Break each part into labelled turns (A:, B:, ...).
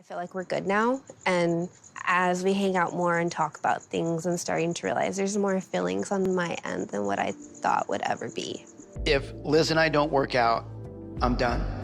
A: I feel like we're good now, and as we hang out more and talk about things, I'm starting to realize there's more feelings on my end than what I thought would ever be.
B: If Liz and I don't work out, I'm done.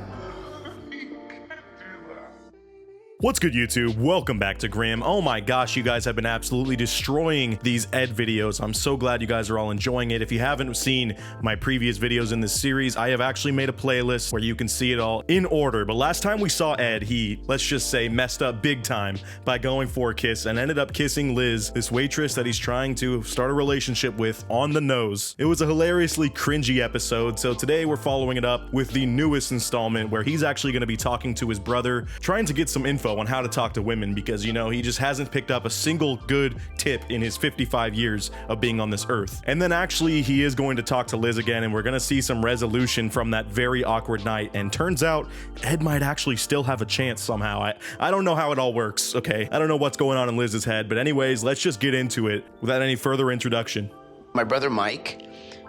C: What's good, YouTube? Welcome back to Grimm. Oh my gosh, you guys have been absolutely destroying these Ed videos. I'm so glad you guys are all enjoying it. If you haven't seen my previous videos in this series, I have actually made a playlist where you can see it all in order. But last time we saw Ed, he, let's just say, messed up big time by going for a kiss and ended up kissing Liz, this waitress that he's trying to start a relationship with, on the nose. It was a hilariously cringy episode, so today we're following it up with the newest installment where he's actually going to be talking to his brother, trying to get some info on how to talk to women, because you know he just hasn't picked up a single good tip in his 55 years of being on this earth. And then actually he is going to talk to Liz again, and we're gonna see some resolution from that very awkward night, and turns out Ed might actually still have a chance somehow. I don't know how it all works, okay? I don't know what's going on in Liz's head, but anyways, let's just get into it without any further introduction.
B: My brother Mike,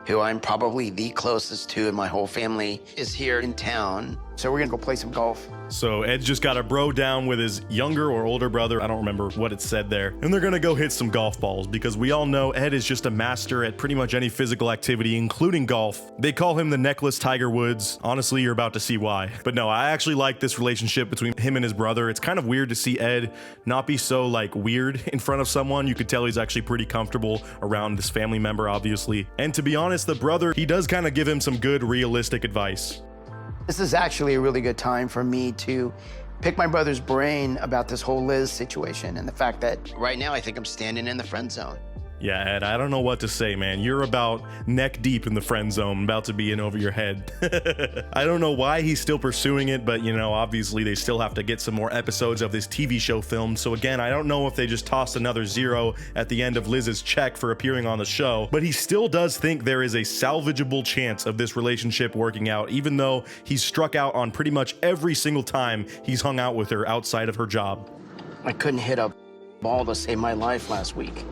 B: who I'm probably the closest to in my whole family, is here in town. So we're gonna go play some golf.
C: So Ed's just got a bro down with his younger or older brother, I don't remember what it said there, and they're gonna go hit some golf balls, because we all know Ed is just a master at pretty much any physical activity, including golf. They call him the necklace Tiger Woods. Honestly, you're about to see why. But no, I actually like this relationship between him and his brother. It's kind of weird to see Ed not be so like weird in front of someone. You could tell he's actually pretty comfortable around this family member, obviously. And to be honest, the brother, he does kind of give him some good realistic advice.
B: This is actually a really good time for me to pick my brother's brain about this whole Liz situation and the fact that right now I think I'm standing in the friend zone.
C: Yeah, Ed, I don't know what to say, man. You're about neck deep in the friend zone, about to be in over your head. I don't know why he's still pursuing it, but you know, obviously they still have to get some more episodes of this TV show filmed. So again, I don't know if they just tossed another zero at the end of Liz's check for appearing on the show, but he still does think there is a salvageable chance of this relationship working out, even though he's struck out on pretty much every single time he's hung out with her outside of her job.
B: I couldn't hit a ball to save my life last week.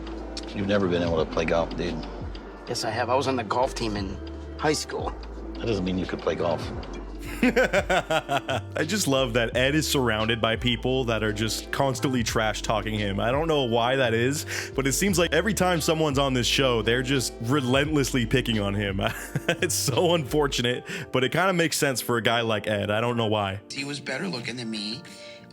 D: You've never been able to play golf, dude.
B: Yes, I have. I was on the golf team in high school.
D: That doesn't mean you could play golf.
C: I just love that Ed is surrounded by people that are just constantly trash talking him. I don't know why that is, but it seems like every time someone's on this show, they're just relentlessly picking on him. It's so unfortunate, but it kind of makes sense for a guy like Ed. I don't know why.
B: He was better looking than me,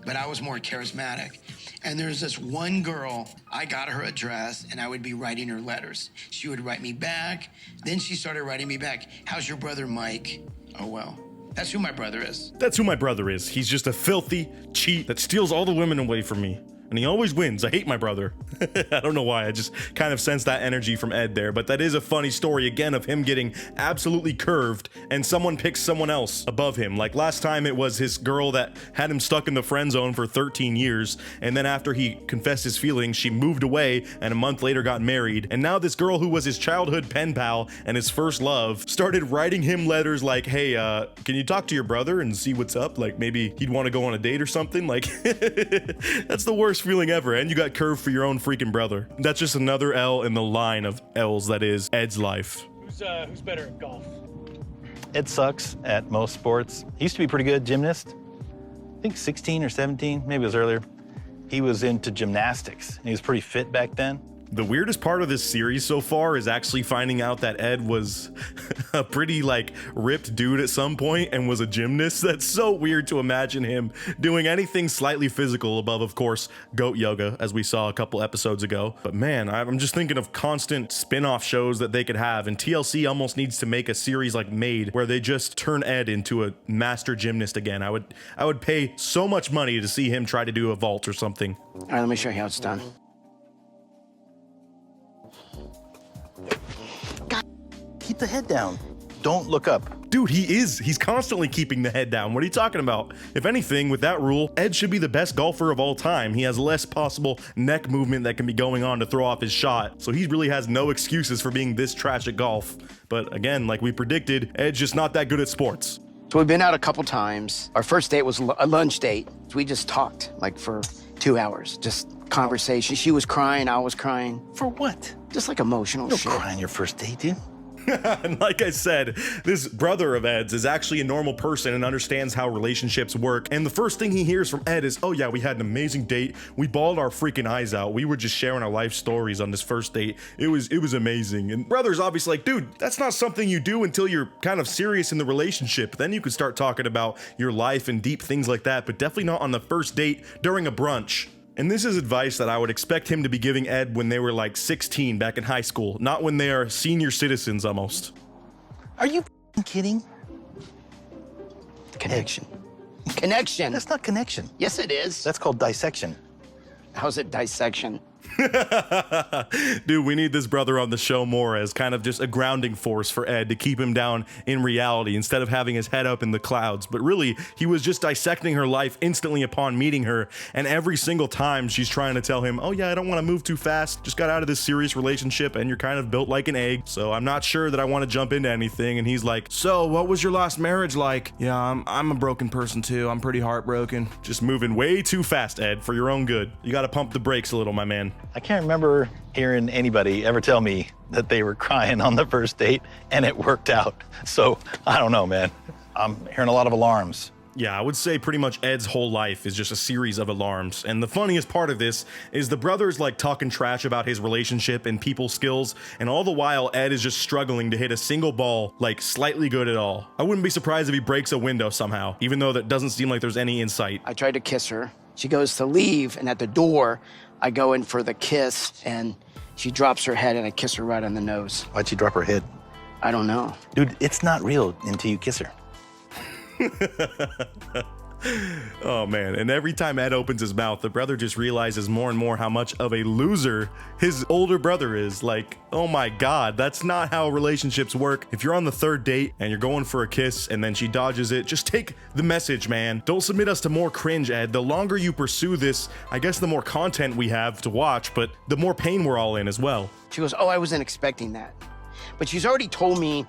B: but I was more charismatic. And there's this one girl, I got her address and I would be writing her letters. She would write me back. Then she started writing me back. How's your brother, Mike? Oh, well, that's who my brother is.
C: That's who my brother is. He's just a filthy cheat that steals all the women away from me. And he always wins. I hate my brother. I don't know why. I just kind of sense that energy from Ed there. But that is a funny story, again, of him getting absolutely curved and someone picks someone else above him. Like last time it was his girl that had him stuck in the friend zone for 13 years. And then after he confessed his feelings, she moved away and a month later got married. And now this girl who was his childhood pen pal and his first love started writing him letters like, hey, can you talk to your brother and see what's up? Like maybe he'd want to go on a date or something. Like that's the worst feeling ever, and you got curved for your own freaking brother. That's just another L in the line of L's that is Ed's life.
E: Who's better at golf?
D: Ed sucks at most sports. He used to be pretty good gymnast. I think 16 or 17, maybe it was earlier. He was into gymnastics, and he was pretty fit back then.
C: The weirdest part of this series so far is actually finding out that Ed was a pretty like ripped dude at some point and was a gymnast. That's so weird to imagine him doing anything slightly physical above, of course, goat yoga, as we saw a couple episodes ago. But man, I'm just thinking of constant spin-off shows that they could have, and TLC almost needs to make a series like Made where they just turn Ed into a master gymnast again. I would pay so much money to see him try to do a vault or something.
B: All right, let me show you how it's done.
D: Keep the head down. Don't look up.
C: Dude, he's constantly keeping the head down. What are you talking about? If anything, with that rule, Ed should be the best golfer of all time. He has less possible neck movement that can be going on to throw off his shot. So he really has no excuses for being this trash at golf. But again, like we predicted, Ed's just not that good at sports.
B: So we've been out a couple times. Our first date was a lunch date. We just talked like for 2 hours, just conversation. She was crying, I was crying.
D: For what?
B: Just like emotional
D: You'll
B: shit.
D: cry on your first date, dude.
C: And like I said, this brother of Ed's is actually a normal person and understands how relationships work. And the first thing he hears from Ed is, oh yeah, we had an amazing date. We bawled our freaking eyes out. We were just sharing our life stories on this first date. It was amazing. And brother's obviously like, dude, that's not something you do until you're kind of serious in the relationship. Then you could start talking about your life and deep things like that, but definitely not on the first date during a brunch. And this is advice that I would expect him to be giving Ed when they were like 16 back in high school, not when they are senior citizens almost.
D: Are you kidding?
B: Connection. Connection.
D: That's not connection.
B: Yes, it is.
D: That's called dissection.
B: How's it dissection?
C: Dude, we need this brother on the show more as kind of just a grounding force for Ed to keep him down in reality instead of having his head up in the clouds. But really, he was just dissecting her life instantly upon meeting her, and every single time she's trying to tell him, oh yeah, I don't want to move too fast, just got out of this serious relationship and you're kind of built like an egg, so I'm not sure that I want to jump into anything. And he's like, so what was your last marriage like? Yeah, I'm a broken person too, I'm pretty heartbroken. Just moving way too fast, Ed, for your own good. You gotta pump the brakes a little, my man.
D: I can't remember hearing anybody ever tell me that they were crying on the first date and it worked out. So I don't know, man. I'm hearing a lot of alarms.
C: Yeah, I would say pretty much Ed's whole life is just a series of alarms. And the funniest part of this is the brother's like talking trash about his relationship and people skills, and all the while Ed is just struggling to hit a single ball like slightly good at all. I wouldn't be surprised if he breaks a window somehow, even though that doesn't seem like there's any insight.
B: I tried to kiss her. She goes to leave, and at the door, I go in for the kiss, and she drops her head, and I kiss her right on the nose.
D: Why'd she drop her head?
B: I don't know.
D: Dude, it's not real until you kiss her.
C: Oh man, and every time Ed opens his mouth, the brother just realizes more and more how much of a loser his older brother is. Like, oh my god, that's not how relationships work. If you're on the third date and you're going for a kiss and then she dodges it, just take the message, man. Don't submit us to more cringe, Ed. The longer you pursue this, I guess the more content we have to watch, but the more pain we're all in as well.
B: She goes, oh, I wasn't expecting that. But she's already told me,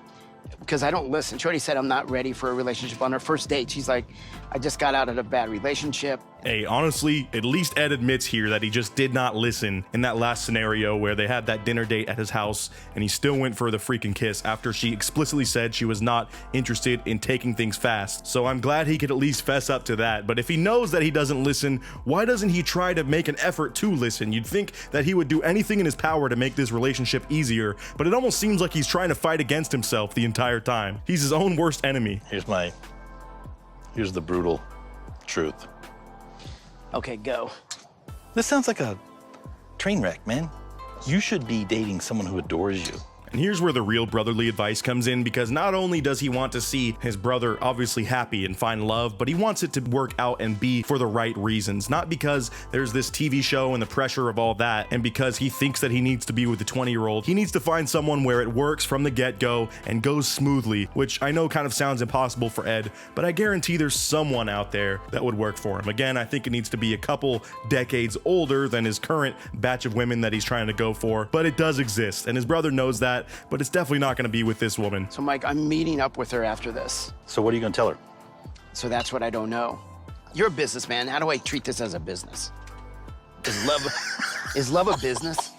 B: because I don't listen. She already said I'm not ready for a relationship on her first date. She's like, I just got out of a bad relationship.
C: Hey, honestly, at least Ed admits here that he just did not listen in that last scenario where they had that dinner date at his house and he still went for the freaking kiss after she explicitly said she was not interested in taking things fast. So I'm glad he could at least fess up to that. But if he knows that he doesn't listen, why doesn't he try to make an effort to listen? You'd think that he would do anything in his power to make this relationship easier, but it almost seems like he's trying to fight against himself the entire time. He's his own worst enemy.
D: Here's the brutal truth.
B: Okay, go.
D: This sounds like a train wreck, man. You should be dating someone who adores you.
C: And here's where the real brotherly advice comes in, because not only does he want to see his brother obviously happy and find love, but he wants it to work out and be for the right reasons. Not because there's this TV show and the pressure of all that, and because he thinks that he needs to be with a 20-year-old. He needs to find someone where it works from the get-go and goes smoothly, which I know kind of sounds impossible for Ed, but I guarantee there's someone out there that would work for him. Again, I think it needs to be a couple decades older than his current batch of women that he's trying to go for, but it does exist, and his brother knows that, but it's definitely not going to be with this woman.
B: So, Mike, I'm meeting up with her after this.
D: So what are you going to tell her?
B: So that's what I don't know. You're a businessman. How do I treat this as a business? Is love a business?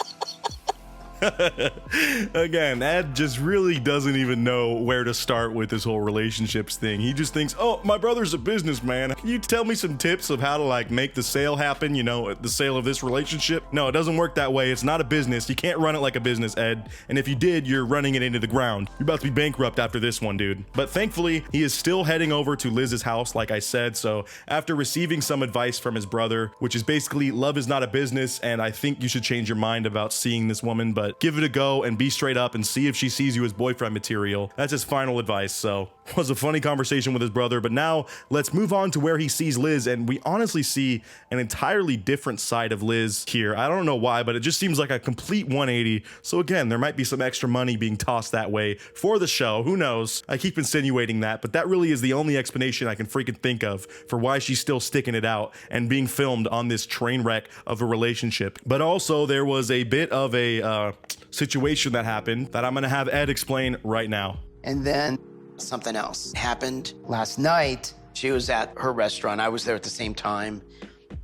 C: Again, Ed just really doesn't even know where to start with this whole relationships thing. He just thinks, oh, my brother's a businessman. Can you tell me some tips of how to like make the sale happen? You know, the sale of this relationship? No, it doesn't work that way. It's not a business. You can't run it like a business, Ed. And if you did, you're running it into the ground. You're about to be bankrupt after this one, dude. But thankfully, he is still heading over to Liz's house, like I said. So after receiving some advice from his brother, which is basically love is not a business, and I think you should change your mind about seeing this woman, but give it a go and be straight up and see if she sees you as boyfriend material. That's his final advice. So it was a funny conversation with his brother, but now let's move on to where he sees Liz, and we honestly see an entirely different side of Liz here. I don't know why, but it just seems like a complete 180. So again, there might be some extra money being tossed that way for the show. Who knows? I keep insinuating that, but that really is the only explanation I can freaking think of for why she's still sticking it out and being filmed on this train wreck of a relationship. But also there was a bit of a situation that happened that I'm gonna have Ed explain right now.
B: And then something else happened last night. She was at her restaurant. I was there at the same time,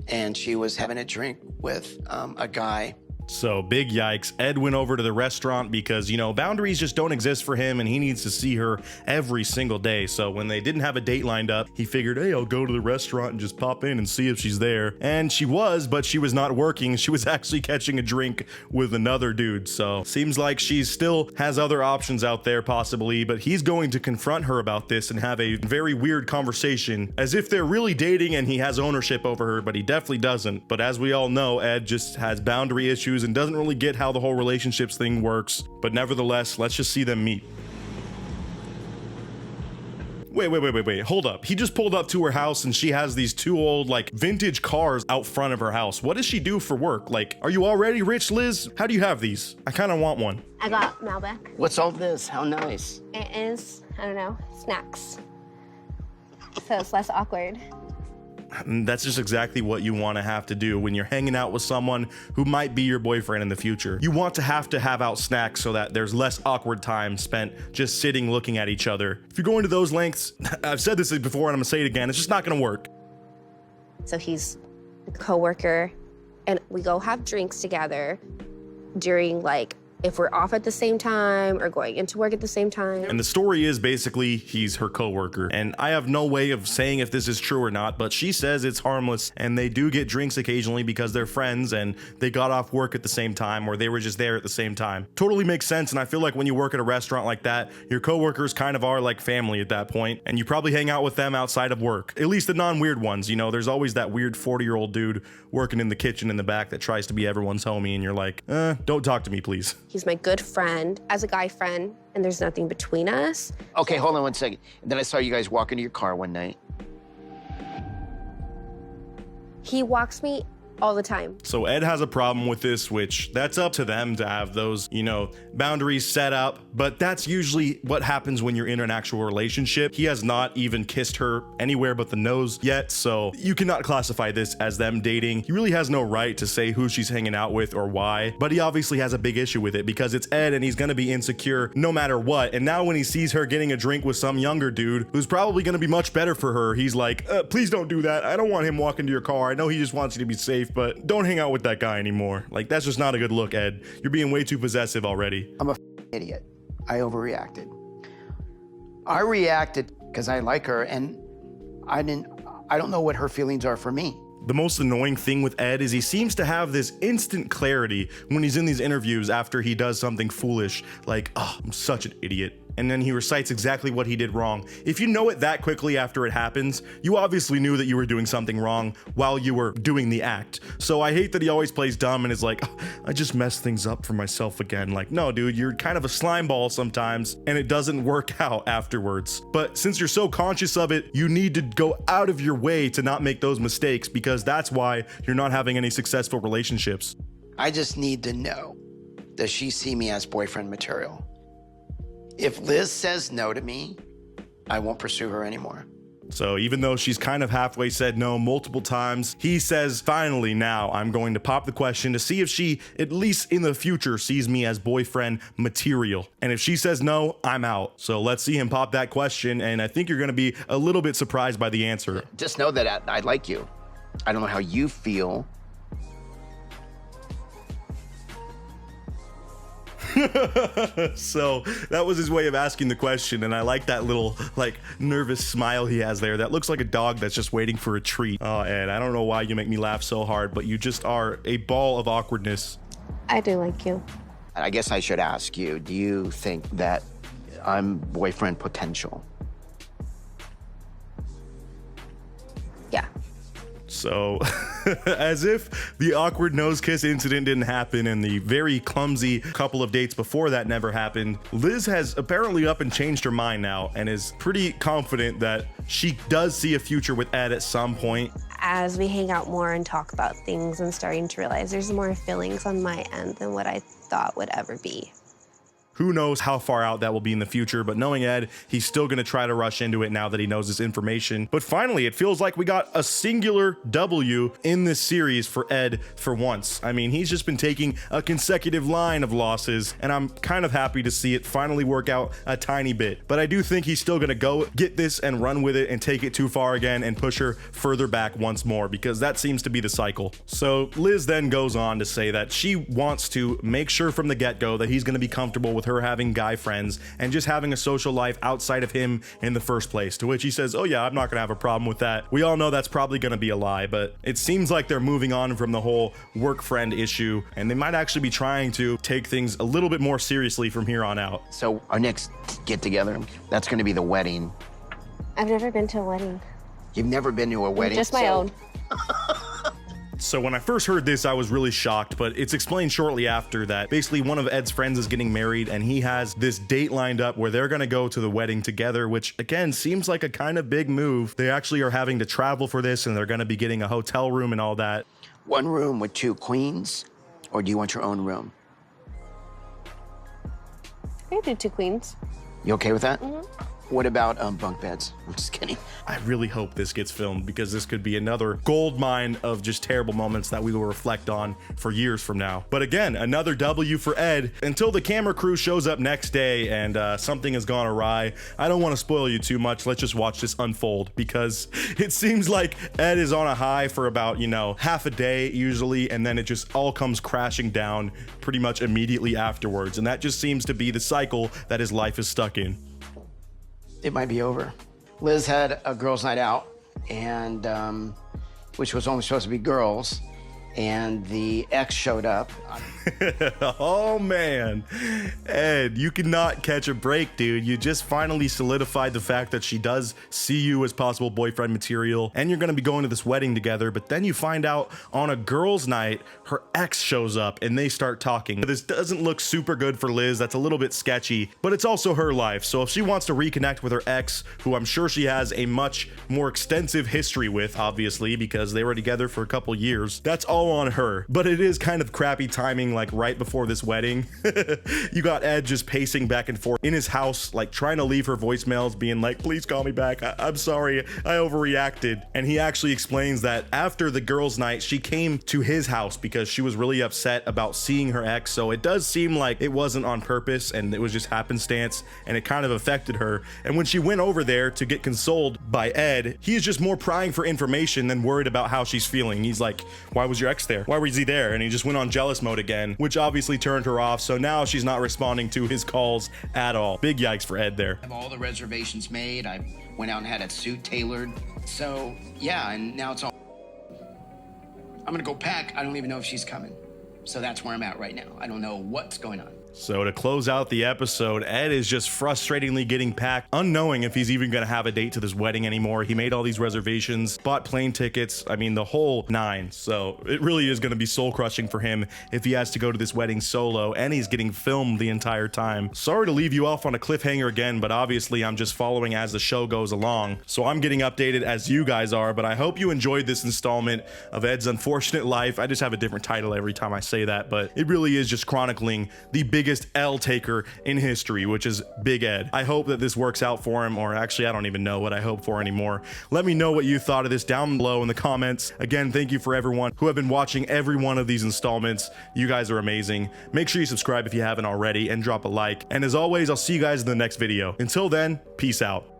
B: and she was having a drink with a guy.
C: So big yikes. Ed went over to the restaurant because, you know, boundaries just don't exist for him and he needs to see her every single day. So when they didn't have a date lined up, he figured, hey, I'll go to the restaurant and just pop in and see if she's there. And she was, but she was not working. She was actually catching a drink with another dude. So seems like she still has other options out there possibly, but he's going to confront her about this and have a very weird conversation as if they're really dating and he has ownership over her, but he definitely doesn't. But as we all know, Ed just has boundary issues and doesn't really get how the whole relationships thing works. But nevertheless, let's just see them meet. Wait, hold up. He just pulled up to her house and she has these two old, like, vintage cars out front of her house. What does she do for work? Like, are you already rich, Liz? How do you have these? I kind of want one.
A: I got Malbec.
B: What's all this? How nice.
A: It is, I don't know, snacks. So it's less awkward.
C: And that's just exactly what you want to have to do when you're hanging out with someone who might be your boyfriend in the future. You want to have out snacks so that there's less awkward time spent just sitting looking at each other. If you're going to those lengths, I've said this before and I'm gonna say it again, it's just not gonna work.
A: So he's a coworker and we go have drinks together during, like, if we're off at the same time or going into work at the same time.
C: And the story is basically he's her coworker. And I have no way of saying if this is true or not, but she says it's harmless and they do get drinks occasionally because they're friends and they got off work at the same time or they were just there at the same time. Totally makes sense. And I feel like when you work at a restaurant like that, your coworkers kind of are like family at that point, and you probably hang out with them outside of work. At least the non-weird ones, you know, there's always that weird 40-year-old dude working in the kitchen in the back that tries to be everyone's homie and you're like, don't talk to me, please.
A: He's my good friend as a guy friend, and there's nothing between us.
B: Okay, hold on one second. And then I saw you guys walk into your car one night.
A: He walks me all the time.
C: So Ed has a problem with this, which that's up to them to have those, you know, boundaries set up, but that's usually what happens when you're in an actual relationship. He has not even kissed her anywhere but the nose yet, so you cannot classify this as them dating. He really has no right to say who she's hanging out with or why, but he obviously has a big issue with it because it's Ed and he's gonna be insecure no matter what. And now when he sees her getting a drink with some younger dude who's probably gonna be much better for her, he's like, please don't do that. I don't want him walking to your car. I know he just wants you to be safe, but don't hang out with that guy anymore. Like, that's just not a good look, Ed. You're being way too possessive already.
B: I'm a idiot. I overreacted. I reacted because I like her and I don't know what her feelings are for me.
C: The most annoying thing with Ed is he seems to have this instant clarity when he's in these interviews after he does something foolish, like, oh, I'm such an idiot. And then he recites exactly what he did wrong. If you know it that quickly after it happens, you obviously knew that you were doing something wrong while you were doing the act. So I hate that he always plays dumb and is like, oh, I just messed things up for myself again. Like, no, dude, you're kind of a slime ball sometimes and it doesn't work out afterwards. But since you're so conscious of it, you need to go out of your way to not make those mistakes because that's why you're not having any successful relationships.
B: I just need to know, does she see me as boyfriend material? If Liz says no to me, I won't pursue her anymore.
C: So even though she's kind of halfway said no multiple times, he says, finally now I'm going to pop the question to see if she, at least in the future, sees me as boyfriend material. And if she says no, I'm out. So let's see him pop that question, and I think you're gonna be a little bit surprised by the answer.
B: Just know that I like you. I don't know how you feel.
C: So that was his way of asking the question, and I like that little, like, nervous smile he has there. That looks like a dog that's just waiting for a treat. Oh, Ed, I don't know why you make me laugh so hard, but you just are a ball of awkwardness.
A: I do like you.
B: I guess I should ask you, do you think that I'm boyfriend potential?
A: Yeah.
C: So, as if the awkward nose kiss incident didn't happen and the very clumsy couple of dates before that never happened, Liz has apparently up and changed her mind now and is pretty confident that she does see a future with Ed at some point.
A: As we hang out more and talk about things, I'm starting to realize there's more feelings on my end than what I thought would ever be.
C: Who knows how far out that will be in the future, but knowing Ed, he's still gonna try to rush into it now that he knows this information. But finally, it feels like we got a singular W in this series for Ed for once. I mean, he's just been taking a consecutive line of losses, and I'm kind of happy to see it finally work out a tiny bit. But I do think he's still gonna go get this and run with it and take it too far again and push her further back once more, because that seems to be the cycle. So Liz then goes on to say that she wants to make sure from the get-go that he's gonna be comfortable with her having guy friends and just having a social life outside of him in the first place, to which he says, oh yeah, I'm not gonna have a problem with that. We all know that's probably gonna be a lie, but it seems like they're moving on from the whole work friend issue, and they might actually be trying to take things a little bit more seriously from here on out.
B: So our next get-together, that's going to be the wedding.
A: I've never been to a wedding.
B: You've never been to a wedding?
A: Just my own.
C: So when I first heard this, I was really shocked, but it's explained shortly after that basically one of Ed's friends is getting married and he has this date lined up where they're gonna go to the wedding together, which again seems like a kind of big move. They actually are having to travel for this and they're gonna be getting a hotel room and all that.
B: One room with 2 queens, or do you want your own room?
A: I could do 2 queens.
B: You okay with that? What about bunk beds? I'm just kidding.
C: I really hope this gets filmed because this could be another gold mine of just terrible moments that we will reflect on for years from now. But again, another W for Ed until the camera crew shows up next day and something has gone awry. I don't want to spoil you too much. Let's just watch this unfold because it seems like Ed is on a high for about, you know, half a day usually, and then it just all comes crashing down pretty much immediately afterwards. And that just seems to be the cycle that his life is stuck in.
B: It might be over. Liz had a girls' night out, and which was only supposed to be girls, and the ex showed up.
C: Oh man, Ed, you cannot catch a break, dude. You just finally solidified the fact that she does see you as possible boyfriend material and you're gonna be going to this wedding together, but then you find out on a girls' night her ex shows up and they start talking. This doesn't look super good for Liz. That's a little bit sketchy, but it's also her life. So if she wants to reconnect with her ex, who I'm sure she has a much more extensive history with, obviously, because they were together for a couple years, that's all on her. But it is kind of crappy timing, like right before this wedding. You got Ed just pacing back and forth in his house, like trying to leave her voicemails being like, please call me back, I'm sorry, I overreacted. And he actually explains that after the girls' night she came to his house because she was really upset about seeing her ex. So it does seem like it wasn't on purpose and it was just happenstance and it kind of affected her. And when she went over there to get consoled by Ed, he's just more prying for information than worried about how she's feeling. He's like, why was your ex there? Why was he there? And he just went on jealous mode again, which obviously turned her off. So now she's not responding to his calls at all. Big yikes for Ed there.
B: I have all the reservations made. I went out and had a suit tailored. So yeah, and now it's all. I'm gonna go pack. I don't even know if she's coming. So that's where I'm at right now. I don't know what's going on.
C: So to close out the episode, Ed is just frustratingly getting packed, unknowing if he's even gonna have a date to this wedding anymore. He made all these reservations, bought plane tickets, I mean the whole 9. So it really is gonna be soul crushing for him if he has to go to this wedding solo and he's getting filmed the entire time. Sorry to leave you off on a cliffhanger again, but obviously I'm just following as the show goes along. So I'm getting updated as you guys are, but I hope you enjoyed this installment of Ed's unfortunate life. I just have a different title every time I say that, but it really is just chronicling the biggest L taker in history, which is Big Ed. I hope that this works out for him, or actually I don't even know what I hope for anymore. Let me know what you thought of this down below in the comments. Again, thank you for everyone who have been watching every one of these installments. You guys are amazing. Make sure you subscribe if you haven't already and drop a like. And as always, I'll see you guys in the next video. Until then, peace out.